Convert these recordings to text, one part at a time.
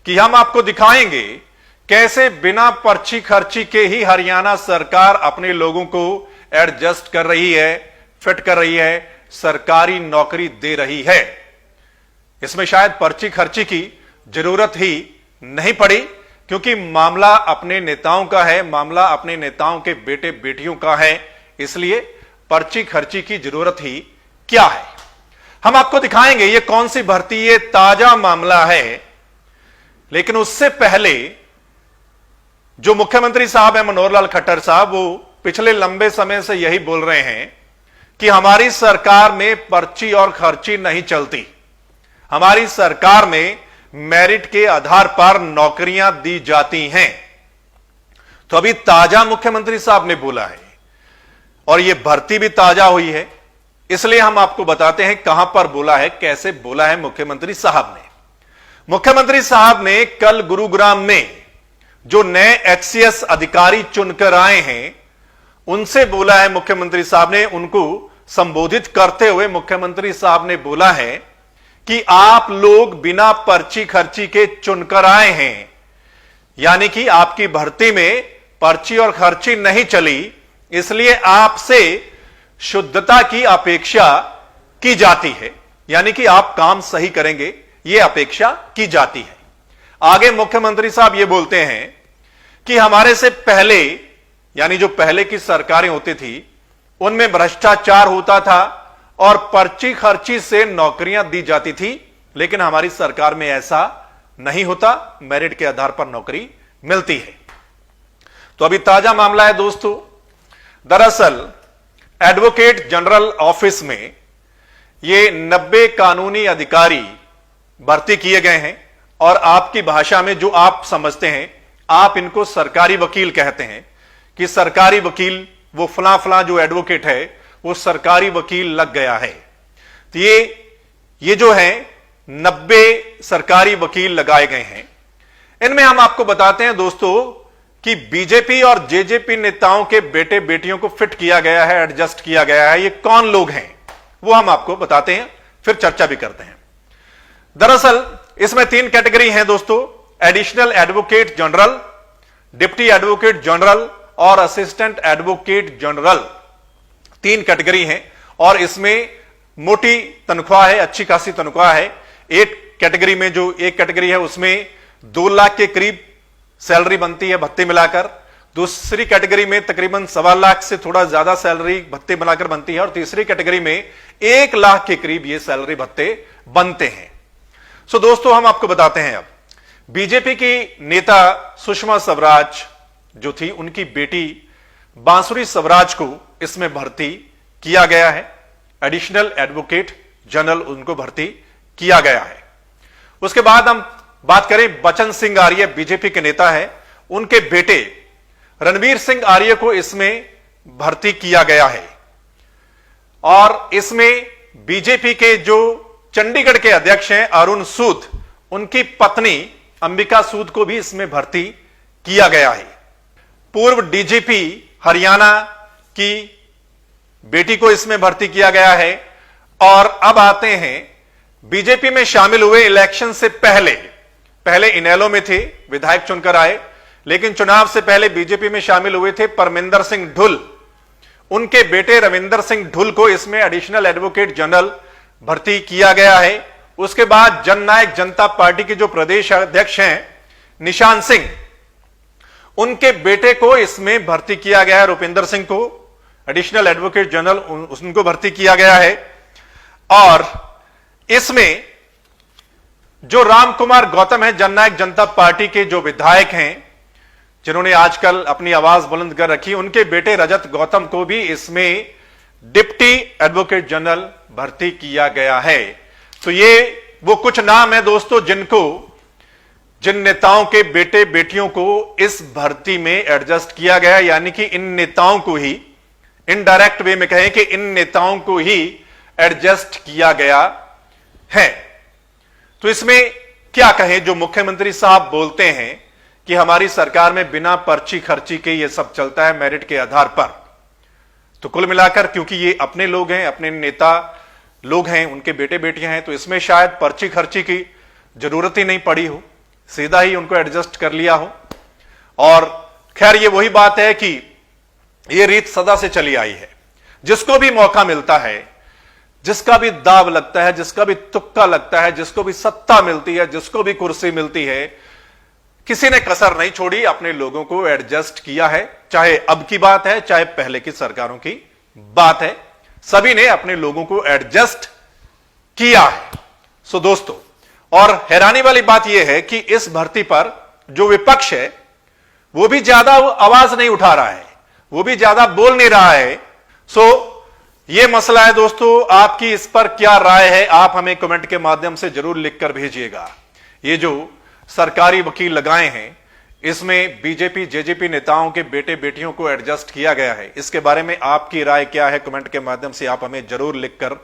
कि हम आपको दिखाएंगे कैसे बिना पर्ची खर्ची के ही हरियाणा सरकार अपने लोगों को एडजस्ट कर रही है, फिट कर रही है, सरकारी नौकरी दे रही है। इसमें शायद पर्ची खर्ची की जरूरत ही नहीं पड़ी, क्योंकि मामला अपने नेताओं का है, मामला अपने नेताओं के बेटे बेटियों का है, इसलिए पर्ची खर्ची की जरूरत ही क्या है। हम आपको दिखाएंगे ये कौन सी भर्ती, ये ताजा मामला है। लेकिन उससे पहले जो मुख्यमंत्री साहब है मनोहर लाल खट्टर साहब, वो पिछले लंबे समय से यही बोल रहे हैं कि हमारी सरकार में पर्ची और खर्ची नहीं चलती, हमारी सरकार में मेरिट के आधार पर नौकरियां दी जाती हैं। तो अभी ताजा मुख्यमंत्री साहब ने बोला है और यह भर्ती भी ताजा हुई है, इसलिए हम आपको बताते हैं कहां पर बोला है, कैसे बोला है मुख्यमंत्री साहब ने। मुख्यमंत्री साहब ने कल गुरुग्राम में जो नए एचसीएस अधिकारी चुनकर आए हैं उनसे बोला है, मुख्यमंत्री साहब ने उनको संबोधित करते हुए मुख्यमंत्री साहब ने बोला है कि आप लोग बिना पर्ची खर्ची के चुनकर आए हैं, यानी कि आपकी भर्ती में पर्ची और खर्ची नहीं चली, इसलिए आपसे शुद्धता की अपेक्षा की जाती है, यानी कि आप काम सही करेंगे, यह अपेक्षा की जाती है। आगे मुख्यमंत्री साहब यह बोलते हैं कि हमारे से पहले, यानी जो पहले की सरकारें होती थी उनमें भ्रष्टाचार होता था और पर्ची खर्ची से नौकरियां दी जाती थी, लेकिन हमारी सरकार में ऐसा नहीं होता, मेरिट के आधार पर नौकरी मिलती है। तो अभी ताजा मामला है दोस्तों, दरअसल एडवोकेट जनरल ऑफिस में ये 90 कानूनी अधिकारी भर्ती किए गए हैं और आपकी भाषा में जो आप समझते हैं, आप इनको सरकारी वकील कहते हैं कि सरकारी वकील वो फला फला जो एडवोकेट है वो सरकारी वकील लग गया है। तो ये जो है 90 सरकारी वकील लगाए गए हैं। इनमें हम आपको बताते हैं दोस्तों कि बीजेपी और जेजेपी नेताओं के बेटे बेटियों को फिट किया गया है, एडजस्ट किया गया है। ये कौन लोग हैं वो हम आपको बताते हैं, फिर चर्चा भी करते हैं। दरअसल इसमें 3 कैटेगरी हैं दोस्तों, additional advocate general, deputy advocate general और असिस्टेंट एडवोकेट जनरल, 3 कैटेगरी हैं और इसमें मोटी तनख्वाह है, अच्छी खासी तनख्वाह है। एक कैटेगरी में जो एक कैटेगरी है उसमें 2 लाख के करीब सैलरी बनती है भत्ते मिलाकर, दूसरी कैटेगरी में तकरीबन 1.25 लाख से थोड़ा ज्यादा सैलरी भत्ते मिलाकर बनती है और तीसरी कैटेगरी में 1 लाख के करीब ये सैलरी भत्ते बनते हैं। सो दोस्तों हम आपको बताते हैं, अब बीजेपी की नेता सुषमा स्वराज जो थी, उनकी बेटी बांसुरी स्वराज को इसमें भर्ती किया गया है, एडिशनल एडवोकेट जनरल उनको भर्ती किया गया है। उसके बाद हम बात करें बचन सिंह आर्य, बीजेपी के नेता है, उनके बेटे रणवीर सिंह आर्य को इसमें भर्ती किया गया है और इसमें बीजेपी के जो चंडीगढ़ के अध्यक्ष हैं अरुण सूद, उनकी पत्नी अंबिका सूद को भी इसमें भर्ती किया गया है। पूर्व डीजीपी हरियाणा की बेटी को इसमें भर्ती किया गया है। और अब आते हैं बीजेपी में शामिल हुए इलेक्शन से पहले इनेलो में थे, विधायक चुनकर आए, लेकिन चुनाव से पहले बीजेपी में शामिल हुए थे परमिंदर सिंह ढुल, उनके बेटे रविंदर सिंह ढुल को इसमें एडिशनल एडवोकेट जनरल भर्ती किया गया है। उसके बाद जननायक जनता पार्टी के जो प्रदेश अध्यक्ष हैं निशान सिंह, उनके बेटे को इसमें भर्ती किया गया है, रुपिंदर सिंह को एडिशनल एडवोकेट जनरल उनको भर्ती किया गया है। और इसमें जो राम कुमार गौतम है, जननायक जनता पार्टी के जो विधायक हैं जिन्होंने आजकल अपनी आवाज बुलंद कर रखी, उनके बेटे रजत गौतम को भी इसमें डिप्टी एडवोकेट जनरल भर्ती किया गया है। तो ये वो कुछ नाम है दोस्तों जिन नेताओं के बेटे बेटियों को इस भर्ती में एडजस्ट किया गया, यानी कि इन नेताओं को ही, इनडायरेक्ट वे में कहें कि इन नेताओं को ही एडजस्ट किया गया है। तो इसमें क्या कहें, जो मुख्यमंत्री साहब बोलते हैं कि हमारी सरकार में बिना पर्ची खर्ची के ये सब चलता है मेरिट के आधार पर, तो कुल मिलाकर क्योंकि ये अपने लोग हैं, अपने नेता लोग हैं, उनके बेटे बेटियां हैं, तो इसमें शायद पर्ची खर्ची की जरूरत ही नहीं पड़ी हो, सीधा ही उनको एडजस्ट कर लिया हो। और खैर ये वही बात है कि ये रीत सदा से चली आई है। जिसको भी मौका मिलता है, जिसका भी दाव लगता है, जिसका भी तुक्का लगता है, जिसको भी सत्ता मिलती है, जिसको भी कुर्सी मिलती है, किसी ने कसर नहीं छोड़ी, अपने लोगों को एडजस्ट किया है। चाहे अब की बात है, चाहे पहले की सरकारों की बात है, सभी ने अपने लोगों को एडजस्ट किया है। सो दोस्तों, और हैरानी वाली बात यह है कि इस भर्ती पर जो विपक्ष है वो भी ज्यादा आवाज नहीं उठा रहा है, वो भी ज्यादा बोल नहीं रहा है। सो ये मसला है दोस्तों, आपकी इस पर क्या राय है, आप हमें कमेंट के माध्यम से जरूर लिखकर भेजिएगा। ये जो सरकारी वकील लगाए हैं, इसमें बीजेपी जेजेपी नेताओं के बेटे बेटियों को एडजस्ट किया गया है, इसके बारे में आपकी राय क्या है, कमेंट के माध्यम से आप हमें जरूर लिखकर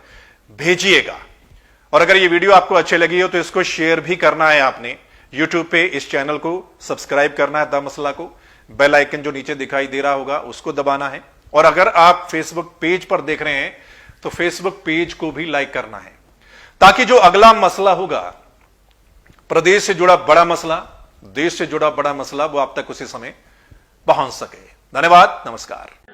भेजिएगा। और अगर ये वीडियो आपको अच्छी लगी हो तो इसको शेयर भी करना है आपने, यूट्यूब पे इस चैनल को सब्सक्राइब करना है, द मसला को, बेल आइकन जो नीचे दिखाई दे रहा होगा उसको दबाना है। और अगर आप फेसबुक पेज पर देख रहे हैं तो फेसबुक पेज को भी लाइक करना है, ताकि जो अगला मसला होगा, प्रदेश से जुड़ा बड़ा मसला, देश से जुड़ा बड़ा मसला, वो आप तक उसी समय पहुंच सके। धन्यवाद, नमस्कार।